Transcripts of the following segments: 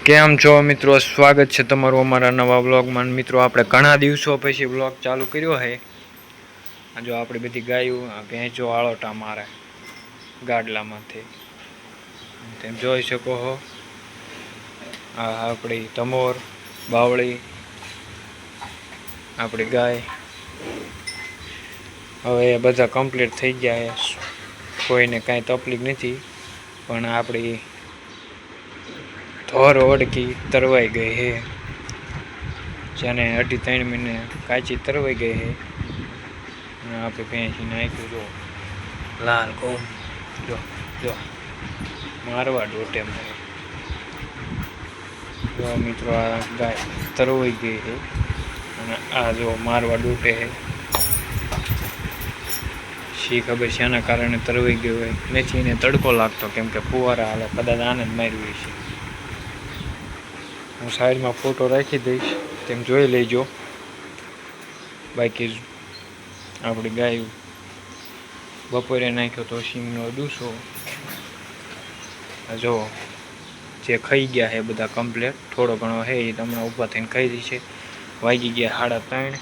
કેમ છો મિત્રો, સ્વાગત છે તમારું અમારા નવા વ્લોગમાં। મિત્રો આપણે ઘણા દિવસો પછી વ્લોગ ચાલુ કર્યો છે। જો આપણી બધી ગાયું ભેંસો આળોટા મારે ગાડલામાંથી, તેમ જોઈ શકો છો। આ આપણી તમોર બાવળી આપણી ગાય। હવે એ બધા કમ્પ્લીટ થઈ ગયા છે, કોઈને કાંઈ તકલીફ નથી, પણ આપણી થોર ઓડકી તરવાઈ ગઈ છે, જેને 2.5-3 મહિને કાચી તરવાઈ ગઈ છે। અને આપણે ભેંસી નાખ્યું જો લાલ કોમ, જો જો મારવા ડોટે મારે જો મિત્રો, આ ગાય તરવાઈ ગઈ છે અને આ જો મારવા ડોટે છે। શી ખબર છે આના કારણે તરવાઈ ગયો હોય, નથી એને તડકો લાગતો, કેમ કે ફુવારા હાલે, કદાચ આને જ માર્યું છે। હું સાઈડમાં ફોટો રાખી દઈશ, તેમ જોઈ લેજો। બાકી આપણી ગાય બપોરે નાખ્યો તો સિંગનો ડૂસો, જો જે ખાઈ ગયા છે બધા કમ્પ્લેટ, થોડો ઘણો છે એ તમને ઊભા થઈને ખાઈ દીશે। વાગી ગયા 3:30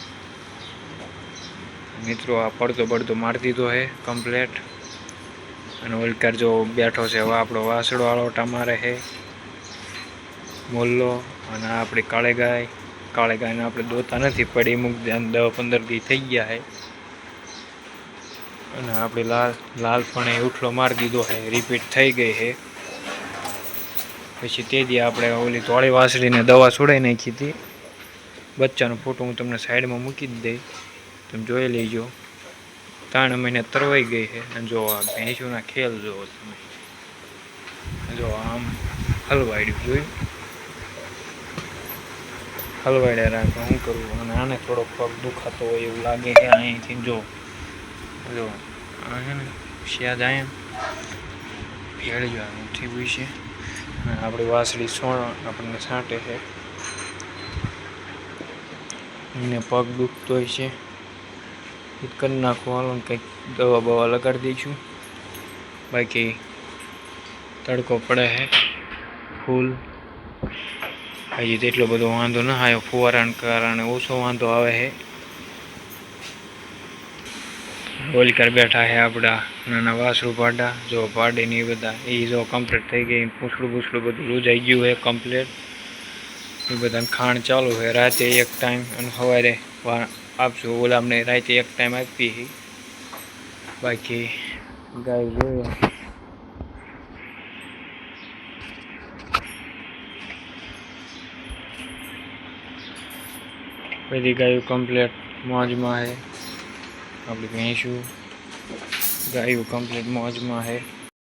મિત્રો। આ પડતો મારી દીધો છે કમ્પ્લેટ, અને ઓલકાર જો બેઠો છે, હવે આપણો વાસડો આળોટા મારે છે મોલ્લો। અને આપણી કાળી ગાયને આપણે દોતા નથી, પડી મૂકી 10-15 દી થઈ ગયા છે। અને આપણી લાલ પણ એ ઉઠલો મારી દીધો છે, રિપીટ થઈ ગઈ છે। પછી તે દી આપણે ઓલી તોળી વાસળીને દવા છોડાઈ નાખી હતી, બચ્ચાનો ફોટો હું તમને સાઈડમાં મૂકી જ દઈ, તમે જોઈ લેજો। 3 મહિને તરવાઈ ગઈ છે। અને જો આ ભેંસોના ખેલ જોવો તમે, જો આમ હલવાડ્યું, જોયું હલવાડ્યા રાખે, શું કરવું। અને આને થોડો પગ દુખાતો હોય એવું લાગે છે અહીંથી, જો આ છે ને સ્યાદ અહીંયા ભેળજો ઉઠી હોય છે। અને આપણી વાસળી આપણને છાંટે છે, એને પગ દુખતો હોય છે, એ કરી નાખવાનું, કંઈક દવા બવા લગાડી દઈશું। બાકી તડકો પડે છે ફૂલ, હજી તેટલો બધો વાંધો ન આવ્યો, ફુવારાના કારણે ઓછો વાંધો આવે છે। ઓલકાર બેઠા છે આપણા નાના વાસરું પાડા, જો પાડી ને બધા એ જો કમ્પ્લીટ થઈ ગઈ, પૂછડું બધું રૂજાઈ ગયું છે કમ્પ્લીટ। એ બધાને ખાણ ચાલુ છે, રાતે 1 ટાઈમ અને સવારે આપશું, ઓલામને રાતે 1 ટાઈમ આપી। બાકી ગાય જોઈએ બધી ગાયો કમ્પ્લીટ મોજમાં છે। આપણી ભેંસું ગાયો કમ્પ્લીટ મોજમાં છે।